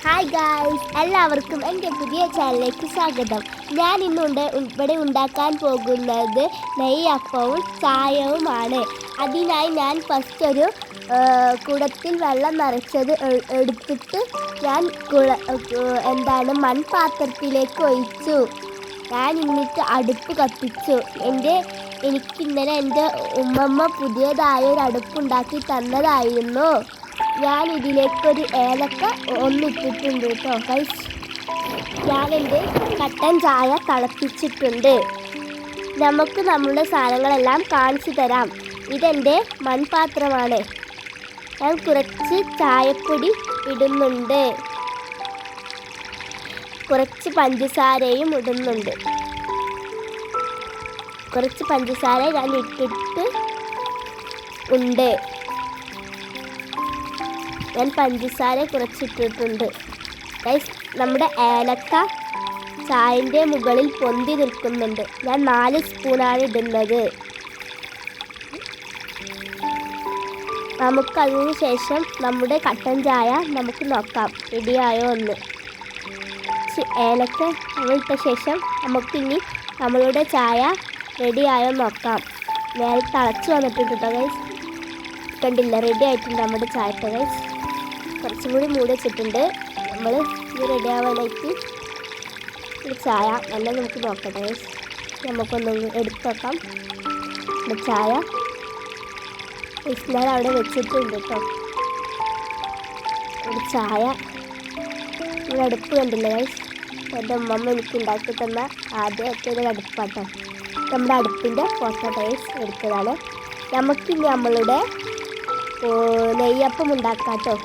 Hi guys, എല്ലാവർക്കും എൻ്റെ പുതിയ ചാനലിലേക്ക് സ്വാഗതം. ഞാൻ ഇവിടെ ഉണ്ടാക്കാൻ പോകുന്നത് നെയ്യപ്പവും ചായവുമാണ്. അതിനായി ഞാൻ ഫസ്റ്റ് ഒരു കുടത്തിൽ വെള്ളം നിറച്ചത് എടുത്തിട്ട് ഞാൻ മൺപാത്രത്തിലേക്ക് ഒഴിച്ചു. ഞാൻ എന്നിട്ട് അടുപ്പ് കത്തിച്ചു. എനിക്ക് ഇന്നലെ എൻ്റെ ഉമ്മമ്മ പുതിയതായൊരു അടുപ്പുണ്ടാക്കി തന്നതായിരുന്നു. ഞാൻ ഇതിലേക്കൊരു ഏലക്ക ഒന്നിട്ടിട്ടുണ്ട് കേട്ടോ ഗൈസ്. ഞാൻ എൻ്റെ കട്ടൻ ചായ തിളപ്പിച്ചിട്ടുണ്ട്. നമുക്ക് നമ്മുടെ സാധനങ്ങളെല്ലാം കാണിച്ചു തരാം. ഇതെൻ്റെ മൺപാത്രമാണ്. ഞാൻ കുറച്ച് ചായപ്പൊടി ഇടുന്നുണ്ട്, കുറച്ച് പഞ്ചസാരയും ഇടുന്നുണ്ട്. കുറച്ച് പഞ്ചസാര ഞാൻ ഇട്ടിട്ട് ഉണ്ട്. ഞാൻ പഞ്ചസാര കുറച്ചിട്ടിട്ടുണ്ട് ഗൈസ്. നമ്മുടെ ഏലക്ക ചായൻ്റെ മുകളിൽ പൊന്തി നിൽക്കുന്നുണ്ട്. ഞാൻ 4 സ്പൂണാണ് ഇടുന്നത്. നമുക്കതിന് ശേഷം നമ്മുടെ കട്ടൻ ചായ നമുക്ക് നോക്കാം റെഡിയായോ എന്ന്. ഏലക്ക ഇട്ട ശേഷം നമുക്കിനി നമ്മളുടെ ചായ റെഡിയായോ നോക്കാം. നേരെ തിളച്ച് വന്നിട്ടുണ്ട് കേട്ടോ ഗൈസ്. കണ്ടില്ല, റെഡി ആയിട്ടുണ്ട് നമ്മുടെ ചായത്തെ ഗൈസ്. കുറച്ചും കൂടി മൂടി വെച്ചിട്ടുണ്ട്. നമ്മൾ ഇത് റെഡി ആവാനായിട്ട് ചായ നല്ല നമുക്ക് നോക്കട്ടെ ഗൈസ്. നമുക്കൊന്ന് എടുത്ത് നോക്കാം. ചായ ഞാൻ അവിടെ വെച്ചിട്ടുണ്ട് കേട്ടോ. ഒരു ചായ ഇവിടെ അടുപ്പ് കണ്ടില്ല ഗൈസ്. എൻ്റെ ഉമ്മമ്മ എനിക്ക് ഉണ്ടാക്കി തന്ന ആദ്യത്തെ ഒരു അടുപ്പാട്ടോ. നമ്മുടെ അടുപ്പിൻ്റെ ഫോട്ടോ ഗൈസ് എടുത്തതാണ്. നമുക്കിനി നമ്മളുടെ നെയ്യപ്പം ഉണ്ടാക്കാം കേട്ടോ.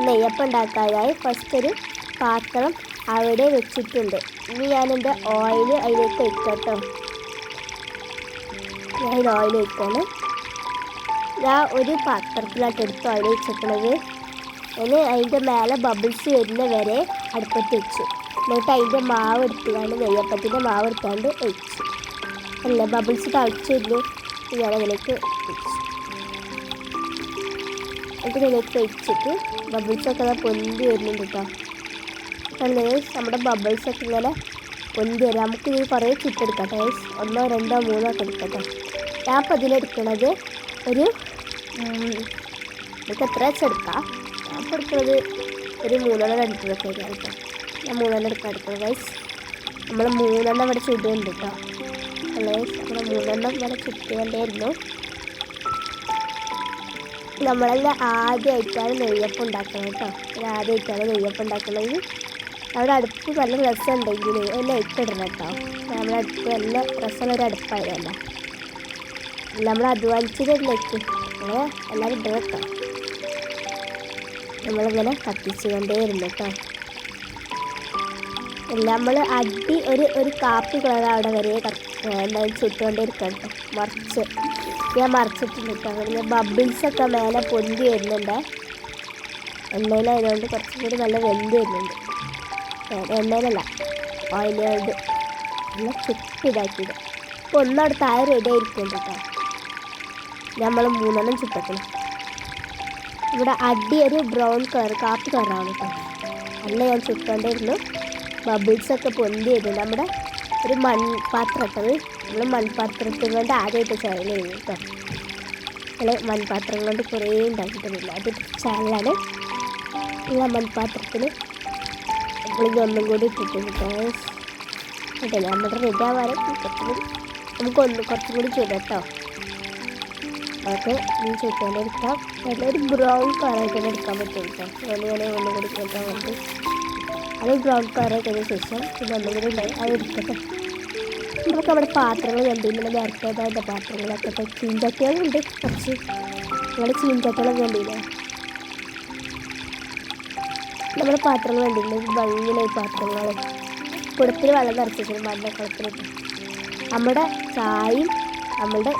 നെയ്യപ്പം ഉണ്ടാക്കാനായി ഫസ്റ്റ് ഒരു പാത്രം അവിടെ വെച്ചിട്ടുണ്ട്. ഇനി ഞാനെൻ്റെ ഓയിൽ അതിലേക്ക് ഒഴിക്കാം കേട്ടോ. ഞാൻ ഓയിൽ ഒഴിക്കാണ്. ഞാൻ ഒരു പാത്രത്തിലായിട്ട് എടുത്ത് ഓയിൽ വെച്ചിട്ടുള്ളത്. അതിന് അതിൻ്റെ മേലെ ബബിൾസ് വരുന്ന വരെ അടുപ്പത്ത് വെച്ചു. എന്നിട്ട് അതിൻ്റെ മാവ് എടുത്തുകൊണ്ട് നെയ്യപ്പത്തിൻ്റെ മാവ് എടുത്തുകൊണ്ട് ഒഴിച്ചു. അല്ല, ബബിൾസ് തിളച്ച് വരുന്നു. ഞാനതിലേക്ക് വെച്ചു. എന്നിട്ട് ഇതിലേക്ക് ഒഴിച്ചിട്ട് ബബിൾസൊക്കെ പൊന്തി വരുന്നുണ്ട് കേട്ടോ. അല്ലെങ്കിൽ നമ്മുടെ ബബിൾസൊക്കെ ഇങ്ങനെ പൊന്തി വരാം. നമുക്കിത് കുറേ ചുട്ടെടുക്കാം കേട്ടോ. 1, 2, 3 ഒക്കെ എടുക്കട്ടോ. ഞാൻ അപ്പോൾ ഇതിലെടുക്കണത് ഒരു നമുക്ക് എത്ര വെച്ചെടുക്കാം. ഞാൻ ഇപ്പോൾ എടുക്കുന്നത് ഒരു 3 എടുത്തതൊക്കെ കേട്ടോ. ഞാൻ 3 എടുക്കാൻ എടുക്കുന്നത് ഗൈസ്. നമ്മൾ 3 ഇവിടെ ചുടുന്നുണ്ട് കേട്ടോ. അല്ലേ, നമ്മൾ 3 ഇവിടെ ചുറ്റുകൊണ്ടേയിരുന്നു. നമ്മളെല്ലാം ആദ്യമായിട്ടാണ് നെയ്യപ്പം ഉണ്ടാക്കുന്നത് കേട്ടോ. ആദ്യമായിട്ടാണ് നെയ്യപ്പം ഉണ്ടാക്കുന്നത്. നമ്മുടെ അടുപ്പ് നല്ല രസമുണ്ടെങ്കിൽ ലൈറ്റ് ഇടണം കേട്ടോ. നമ്മുടെ അടുപ്പ് നല്ല രസമുള്ളൊരു അടുപ്പായതല്ല. നമ്മൾ അധ്വാനിച്ചതിലേക്ക് അങ്ങനെ എല്ലാവരും ഇടണം കേട്ടോ. നമ്മളിങ്ങനെ കത്തിച്ച് കൊണ്ടേയിരുന്നു കേട്ടോ. എല്ലാം നമ്മൾ ഒരു കാപ്പി കളർ അവിടെ വരെ എന്തായാലും ചുട്ടുകൊണ്ടേയിരിക്കണം കേട്ടോ. ഞാൻ മറിച്ചിട്ടുണ്ട് കേട്ടോ. അങ്ങനെ ബബിൾസൊക്കെ മേലെ പൊന്തി വരുന്നുണ്ട്. എണ്ണയിലായതുകൊണ്ട് കുറച്ചും കൂടി നല്ല വെന്ത് വരുന്നുണ്ട്. എണ്ണയിലല്ല, ഓയിലുകൊണ്ട് നല്ല ചുറ്റിതാക്കിയത്. ഇപ്പോൾ ഒന്നവിടെ താഴെ റെഡി ആയിരിക്കുന്നുണ്ട് കേട്ടോ. നമ്മൾ 3 ചുട്ടക്കണം. ഇവിടെ ഒരു ബ്രൗൺ കളർ കാപ്പി കളറാണ് കേട്ടോ. നല്ല ഞാൻ ചുട്ടോണ്ടിരുന്നു. ബബിൾസൊക്കെ പൊന്തി വരുന്നുണ്ട്. നമ്മുടെ ഒരു മൺപാത്രം ഇട്ടത്. നമ്മൾ മൺപാത്രത്തിൽ കൊണ്ട് ആദ്യമായിട്ട് ചാനൽ ചെയ്യും കേട്ടോ. നമ്മൾ മൺപാത്രം കൊണ്ട് കുറേ ഉണ്ടാക്കിയിട്ടൊന്നുമില്ല. അതൊരു ചാനലാണ്. ആ മൺപാത്രത്തിൽ നമ്മളിതൊന്നും കൂടി ഇട്ടിട്ടുണ്ട് കേട്ടോ. നമ്മുടെ റെഡി ആവാനും കുറച്ചും കൂടി ചൂട് കേട്ടോ. അതൊക്കെ ഈ ചുറ്റാൻ എടുക്കാം. നല്ലൊരു ബ്രൗൺ കളറായിട്ട് എടുക്കാൻ പറ്റും കേട്ടോ. അങ്ങനെ ഒന്നും കൂടി കേട്ടാൻ വേണ്ടി അത് ബ്രൗൺ കളറായിട്ടതിന് ശേഷം പിന്നെ ഒന്നും കൂടി ഉണ്ടായി അത് എടുക്കട്ടെ. നമുക്ക് നമ്മുടെ പാത്രങ്ങൾ കണ്ടില്ല, നേരത്തെ പാത്രങ്ങളൊക്കെ ചീൻചട്ടികളുണ്ട്. കുറച്ച് നമ്മുടെ ചീൻചട്ടികളൊക്കെ കണ്ടില്ലേ. നമ്മുടെ പാത്രങ്ങൾ കണ്ടില്ല, ഭംഗിയിലായി പാത്രങ്ങൾ. കുടത്തിൽ വെള്ളം നിറച്ചിട്ടുണ്ട് മണ്ണക്കുളത്തിലിട്ട്. നമ്മുടെ ചായയും നമ്മളുടെ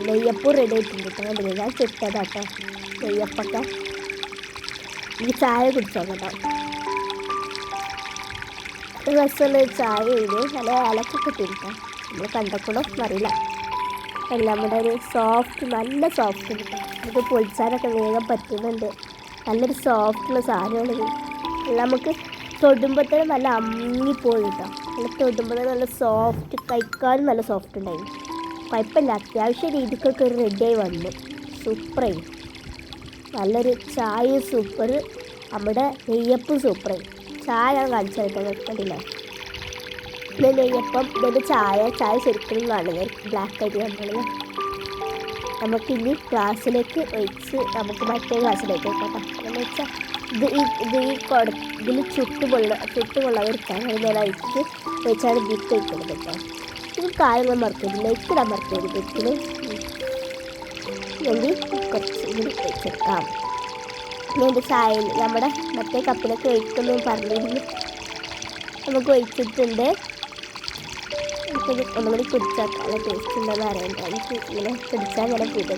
നെയ്യപ്പം റെഡി ആയിട്ടുണ്ട് കേട്ടോ. കണ്ടില്ല, ഞാൻ ചുട്ടതാട്ടോ നെയ്യപ്പൊക്കെ. ഈ ചായ കുടിച്ചോ കേട്ടോ. രസമുള്ള ചായ കഴിഞ്ഞു. നല്ല ഏലക്കൊക്കെ ഇട്ടിരിക്കാം. നമ്മൾ കണ്ടക്കണോ അറിയില്ല. എല്ലാം കൂടെ ഒരു സോഫ്റ്റ്, നല്ല സോഫ്റ്റ് കിട്ടും. നമുക്ക് പൊളിച്ചാലൊക്കെ വേഗം പറ്റുന്നുണ്ട്. നല്ലൊരു സോഫ്റ്റുള്ള സാധനമാണിത്. നമുക്ക് തൊടുമ്പോൾ തന്നെ നല്ല അമ്മിപ്പോയി കേട്ടോ. നല്ല തൊടുമ്പോൾ തന്നെ നല്ല സോഫ്റ്റ്, കഴിക്കാനും നല്ല സോഫ്റ്റ് ഉണ്ടായിരുന്നു. കുഴപ്പമില്ല, അത്യാവശ്യ രീതിക്കൊക്കെ ഒരു റെഡിയായി വന്നു. സൂപ്പറായി. നല്ലൊരു ചായ സൂപ്പർ, നമ്മുടെ നെയ്യപ്പം സൂപ്പറായി. ചായ ഞാൻ കാണിച്ചു കേട്ടോ, കണ്ടില്ലേ? ഇത് നെയ്യപ്പം, ഇതിൻ്റെ ചായ ശരിക്കും കാണുന്നത് ബ്ലാക്ക് ആയിട്ട് കണ്ടത്. നമുക്കിനി ക്ലാസ്സിലേക്ക് ഒഴിച്ച് നമുക്ക് മറ്റേ ക്ലാസ്സിലേക്ക് വെക്കാം. എന്ന് വെച്ചാൽ ഇതിൽ ചുട്ടുകൊള്ളാതിരിക്കാൻ ഞാൻ അഴിച്ച് വെച്ചാണ് ബിറ്റ് വയ്ക്കുന്നത് കേട്ടോ. ഇത് കാര്യങ്ങൾ മറക്കരുത്, ലൈക്ക് ഇടാൻ മറക്കരുത്. ബിറ്റിന് വേണ്ടി കുറച്ച് കൂടി വെച്ചെടുക്കാം. ഇനി എൻ്റെ ചായയിൽ നമ്മുടെ മറ്റേ കപ്പിലൊക്കെ ഒഴിക്കുന്നു പറഞ്ഞിരുന്നു. നമുക്ക് ഒഴിച്ചിട്ടുണ്ട്. നമുക്കിത് ഒന്നുകൂടി കുടിച്ചാൽ നല്ല ടേസ്റ്റ് ഉണ്ടെന്ന് അറിയണ്ട. എനിക്ക് ഇങ്ങനെ കുടിച്ചാൽ അങ്ങനെ പുതിയ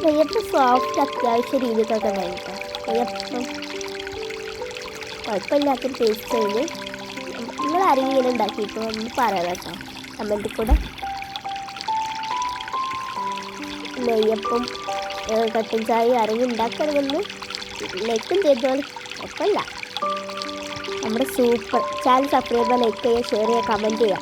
നെയ്യപ്പം സോഫ്റ്റ് അത്യാവശ്യ രീതിക്കൊക്കെ ഉണ്ടായിരിക്കാം. നെയ്യപ്പം കുഴപ്പമില്ലാത്തൊരു ടേസ്റ്റ് ചെയ്ത് നിങ്ങൾ ആരെങ്കിലും ഇങ്ങനെ ഉണ്ടാക്കിയിട്ട് ഒന്ന് പറയാം കേട്ടോ കമൻറ്റിൽ കൂടെ. നെയ്യപ്പം കട്ടൻ ചായ ആരെങ്കിലും ഉണ്ടാക്കണമെന്ന് ലൈക്കും ചെയ്തോളൂ, കുഴപ്പമില്ല. നമ്മുടെ സൂപ്പർ ചാനൽ സബ്സ്ക്രൈബ് ചെയ്യുക, ലൈക്ക് ചെയ്യുക, ഷെയർ ചെയ്യുക, കമൻറ്റ് ചെയ്യുക.